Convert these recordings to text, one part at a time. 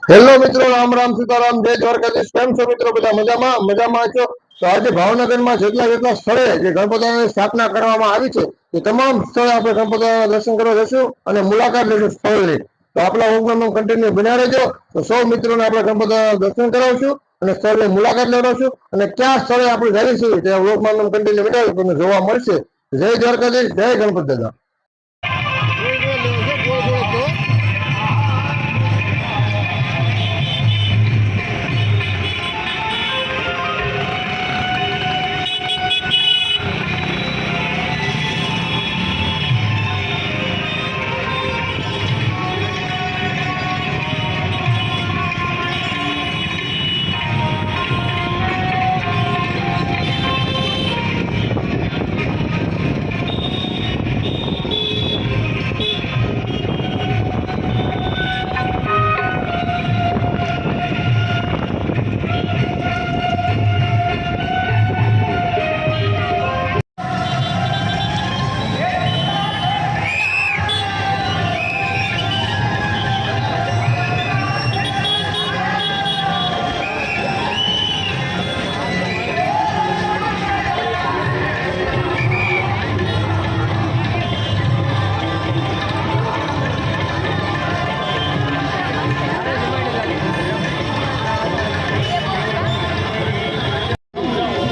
Hello મિત્રો, રામ રામ સીતારામ, જય દ્વારકાધીશ। કેમ છો મિત્રો? બધા મજામાં છો? તો આજે ભાવનગરમાં જેટલા સ્થળે જે ગણપતિની સ્થાપના કરવામાં આવી છે એ તમામ સ્થળે આપણે ગણપતિના દર્શન કરવા જશું અને મુલાકાત લઈશું સ્થળની। તો આપણા પ્રોગ્રામમાં કન્ટિન્યુ બન્યા રહેજો। તો સૌ મિત્રોને આપણે ગણપતિના દર્શન કરાવશું અને સ્થળની મુલાકાત લેવડાવશું અને કયા સ્થળે આપણે જઈશું ત્યાં પ્રોગ્રામમાં કન્ટિન્યુ બન્યા તમને જોવા મળશે। જય દ્વારકાધીશ, જય ગણપતિ દાદા।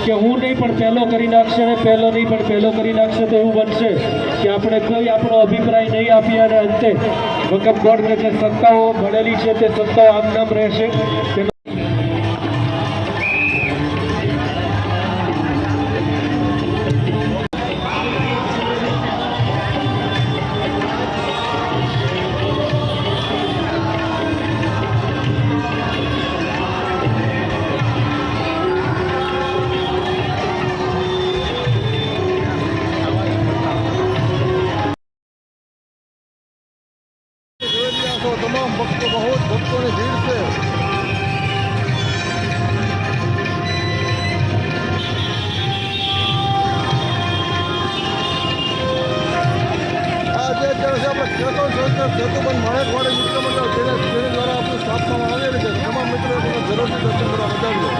કે હું નહીં પણ પહેલો કરી નાખશે ને પહેલો નહીં પણ પહેલો કરી નાખશે તો એવું બનશે કે આપણે કોઈ આપણો અભિપ્રાય નહીં આપીએ અને અંતે વકફ બોર્ડને જે સત્તાઓ મળેલી છે તે સત્તાઓ આમનામ રહેશે। तमाम भक्तों बहुत भक्तों ने भीड़ से आज सेतुबंध माणેકવાડી મિત્ર મંડળ તેના દ્વારા આપણી સ્થાપનામાં આવેલી છે। તમામ મિત્રો જરૂરથી દર્શન કરવા બજાવ્યો।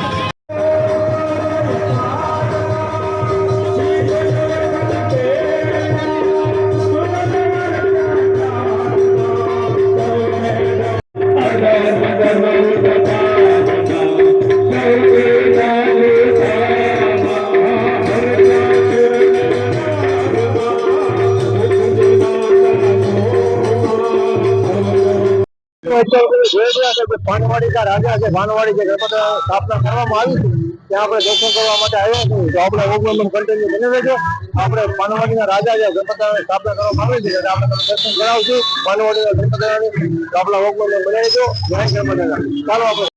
ભાનવાડી का राजा है, भानवाड़ी के गणपति स्थापना કરવામાં આવી છે ત્યાં આપણે દર્શન કરવા માટે આવ્યા છીએ। તો આપણે પ્રોગ્રામ કન્ટિન્યુ બની રહેજો। આપણે ભાનવાડીના રાજા છે ગણપતિની સ્થાપના કરવામાં આવી છે એટલે આપણે દર્શન કરાવશું ભાનવાડીના ગણપતિની। તો આપણા પ્રોગ્રામ બની રહેજો। જય ગણપતિ દાદા। ચાલો આપણે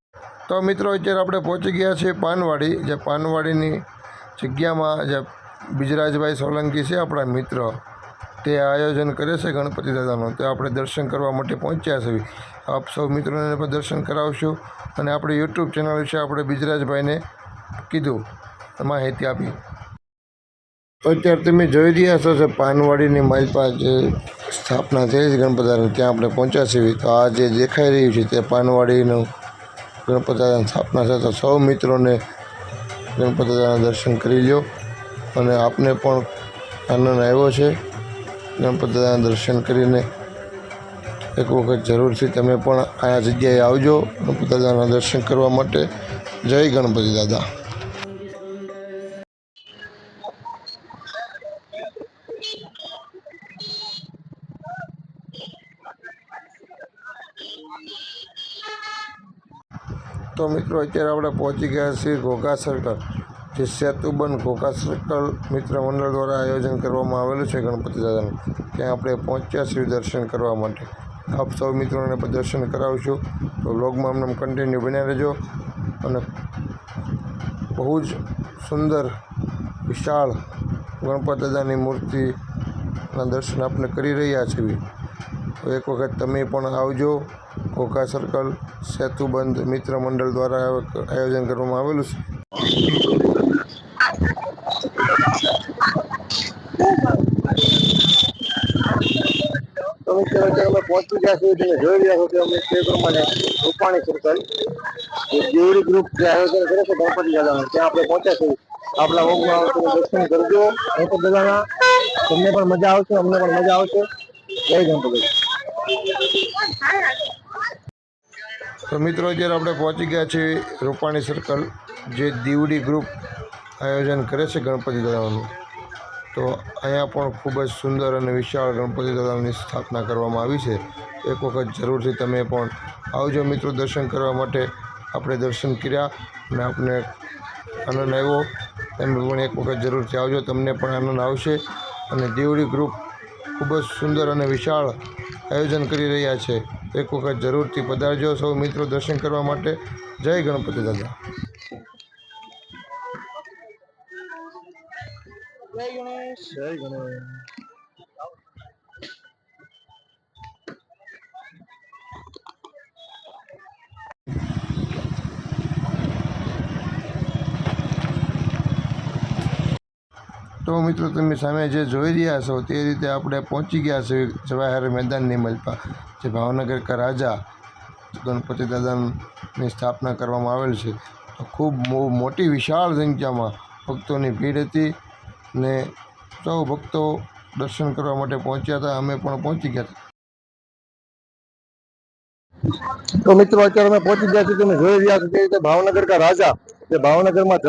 તો મિત્રો અત્યારે આપણે પહોંચી ગયા છીએ પાનવાડી। જે પાનવાડીની જગ્યામાં જે બિજરાજભાઈ સોલંકી છે આપણા મિત્ર તે આયોજન કરે છે ગણપતિ દાદાનું। તો આપણે દર્શન કરવા માટે પહોંચ્યા છીએ। આપ સૌ મિત્રોને પણ દર્શન કરાવશું અને આપણી યુટ્યુબ ચેનલ વિશે આપણે બિજરાજભાઈને કીધું માહિતી આપી। અત્યારે તમે જોઈ રહ્યા છો કે પાનવાડીની માલપા જે સ્થાપના થઈ છે ગણપતિ દાદાની ત્યાં આપણે પહોંચ્યા છીએ। તો આ જે દેખાઈ રહ્યું છે તે પાનવાડીનું ગણપતિ દાદાની સ્થાપના છે। તો સૌ મિત્રોને ગણપતિ દાદાના દર્શન કરી લો અને આપને પણ આનંદ આવ્યો છે ગણપતિ દાદાના દર્શન કરીને એક વખત જરૂરથી તમે પણ આ જગ્યાએ આવજો ગણપતિ દાદાના દર્શન કરવા માટે। જય ગણપતિ દાદા। તો મિત્રો અત્યારે આપણે પહોંચી ગયા છીએ ઘોઘા સર્કલ। જે સેતુબંધ ઘોઘા સર્કલ મિત્ર મંડળ દ્વારા આયોજન કરવામાં આવેલું છે ગણપતિ દાદાનું। ત્યાં આપણે પહોંચ્યા છીએ દર્શન કરવા માટે। આપ સૌ મિત્રોને પણ દર્શન કરાવશું। તો વ્લોગમાં અમને કન્ટિન્યુ બન્યા રહેજો અને બહુ જ સુંદર વિશાળ ગણપતિ દાદાની મૂર્તિના દર્શન આપણે કરી રહ્યા છીએ। તો એક વખત તમે પણ આવજો। ઘોઘા સર્કલ સેતુબંધ મિત્ર મંડળ દ્વારા આયોજન કરવામાં આવેલું છે। તો મિત્રો અત્યારે અમે પહોંચી ગયા છીએ, તમે જોઈ રહ્યા છો કે અમે તે પ્રમાણે રૂપાણી સર્કલ જે દેવડી ગ્રુપ જે આયોજન કરે છે ગણપતિ દાદાનું, ત્યાં આપણે પહોંચ્યા છીએ. આપણા વોગમાં તમે દર્શન કરજો ગણપતિ દાદાના, તમને પણ મજા આવશે, અમને પણ મજા આવશે. જય ગણપતિ. તો મિત્રો અત્યારે આપણે પહોંચી ગયા છીએ રૂપાણી સર્કલ, જે દીવડી ગ્રુપ આયોજન કરે છે ગણપતિ દાદાનું. તો અહીંયા પણ ખૂબ જ સુંદર અને વિશાળ ગણપતિ દાદાની સ્થાપના કરવામાં આવી છે. એક વખત જરૂરથી તમે પણ આવજો મિત્રો દર્શન કરવા માટે. આપણે દર્શન કર્યા અને આપણે આનંદ આવ્યો. તમે પણ એક વખત જરૂરથી આવજો, તમને પણ આનંદ આવશે. અને દીવડી ગ્રુપ ખૂબ જ સુંદર અને વિશાળ આયોજન કરી રહ્યા છે. એક વખત જરૂરથી પધારજો સૌ મિત્રો દર્શન કરવા માટે. જય ગણપતિ દાદા. જય ગણેશ. જય ગણેશ. તો મિત્રો તમે સામે જે જોઈ રહ્યા છો તે રીતે આપણે પહોંચી ગયા છે જવાહર મેદાનની મલપા, જે ભાવનગર કા રાજા ગણપતિ દાદાની સ્થાપના કરવામાં આવેલ છે. તો ખૂબ મોટી વિશાળ સંખ્યામાં ભક્તોની ભીડ હતી ને સૌ ભક્તો દર્શન કરવા માટે પહોંચ્યા હતા. અમે પણ પહોંચી ગયા હતા. તો મિત્રો અત્યારે અમે પહોંચી ગયા છીએ, તમે જોઈ રહ્યા છો તે રીતે ભાવનગર કા રાજા, જે ભાવનગરમાં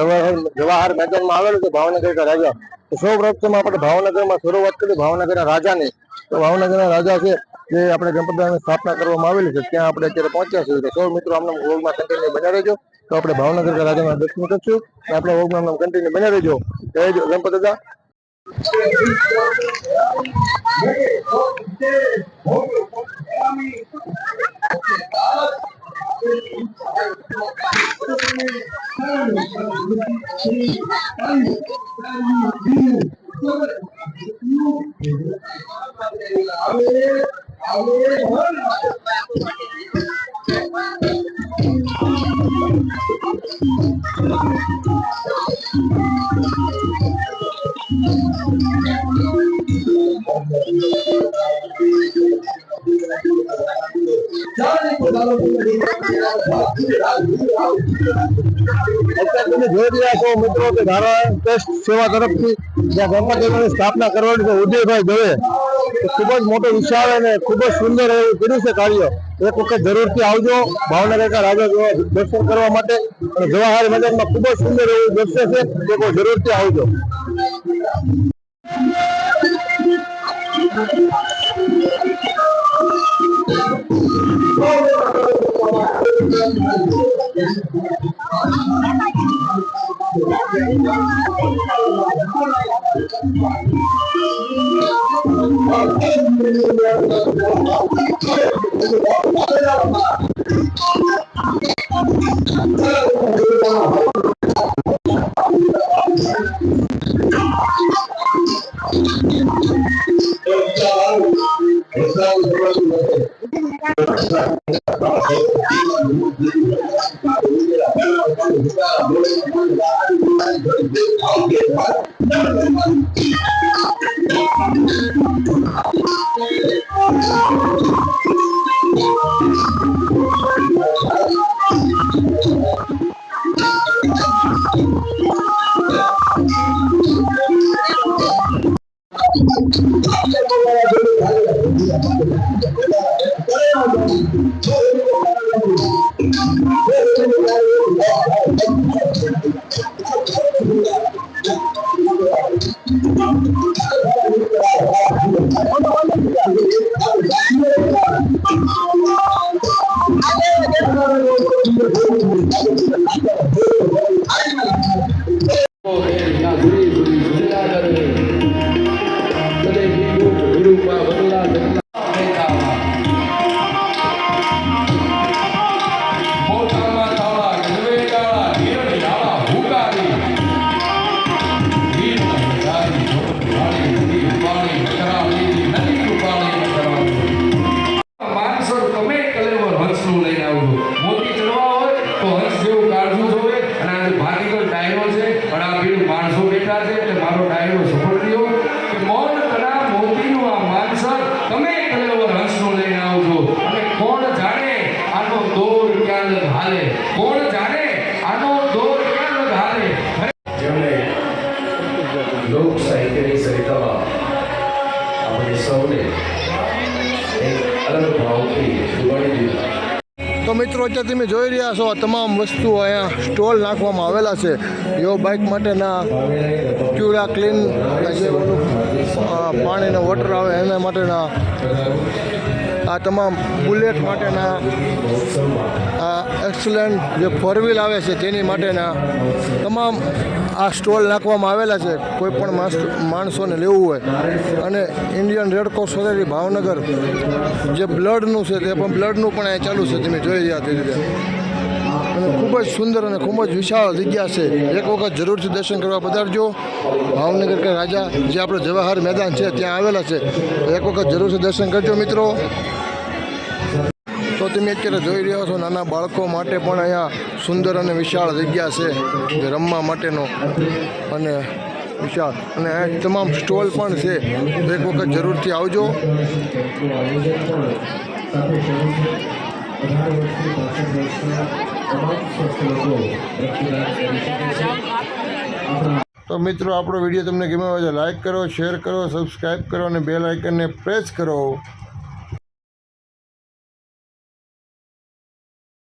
જવાહર મેદાનમાં આવેલું છે ભાવનગર કા રાજા. તો સૌ પ્રથમ આપણે ભાવનગરમાં શરૂઆત કરી ભાવનગરના રાજાની. તો ભાવનગરના રાજા છે જે આપણે ગણપતિ દાદાની સ્થાપના કરવામાં આવેલી છે, ત્યાં આપણે અત્યારે પહોંચ્યા છીએ. તો સૌ મિત્રો આમને વ્લોગમાં કન્ટિન્યુ બન્યા રહેજો. તો આપણે ભાવનગર કા રાજાના દર્શન કરશું અને આપણે વ્લોગમાં કન્ટિન્યુ બન્યા રહેજો. જય ગણપતિ દાદા. તમે જોઈ રહ્યા છો મિત્રો કે નારાયણ ટ્રસ્ટ સેવા તરફથી જ્યાં ગણપતિ દાદાની સ્થાપના કરવાની છે ઉદયભાઈ દવે, ખૂબ જ મોટો વિશાળ અને ખૂબ જ સુંદર એવું કર્યું છે કાર્ય. એક વખત જરૂરથી આવજો ભાવનગર કા રાજા દર્શન કરવા માટે. અને જવાહર મેદાનમાં ખૂબ જ સુંદર એવું દ્રશ્ય છે, એક વખત જરૂરથી આવજો. મારો ડાયરો સફળ થયો કે મોન કળા મોતીનું આ માનસર તમે કલેવર ક્યાં લગ હાલે કોણ જાણે આનો દોર ક્યાં લગ હાલે જેમણે લોક સાહિત્યની સરિતામાં આપણે સૌને એક અલગ ભાવથી જોડી દીધા. તો મિત્રો અત્યારે તમે જોઈ રહ્યા છો આ તમામ વસ્તુઓ અહીંયા સ્ટોલ નાખવામાં આવેલા છે. યો બાઇક માટેના ક્યુરા ક્લીન જે પાણીનો વોટર આવે એના માટેના, આ તમામ બુલેટ માટેના, આ એક્સલન્ટ જે ફોર વ્હીલ આવે છે તેની માટેના તમામ આ સ્ટોલ નાખવામાં આવેલા છે. કોઈ પણ માણસોને લેવું હોય. અને ઇન્ડિયન રેડક્રોસ સોસાયટી ભાવનગર જે બ્લડનું છે તે પણ બ્લડનું પણ અહીંયા ચાલુ છે. તમે જોઈ રહ્યા તે રીતે અને ખૂબ જ સુંદર અને ખૂબ જ વિશાળ જગ્યા છે. એક વખત જરૂરથી દર્શન કરવા પધારજો. ભાવનગર કે રાજા જે આપણો જવાહર મેદાન છે ત્યાં આવેલા છે. એક વખત જરૂરથી દર્શન કરજો મિત્રો. તો તમે અત્યારે જોઈ રહ્યા છો નાના બાળકો માટે પણ અહીંયા સુંદર અને વિશાળ જગ્યા છે જે રમવા માટેનો અને વિશાળ, અને અહીંયા તમામ સ્ટોલ પણ છે. તો એક વખત જરૂરથી આવજો. તો મિત્રો આપણો વિડીયો તમને ગમ્યો હોય તો લાઈક કરો, શેર કરો, સબસ્ક્રાઈબ કરો અને બેલ આઇકનને પ્રેસ કરો.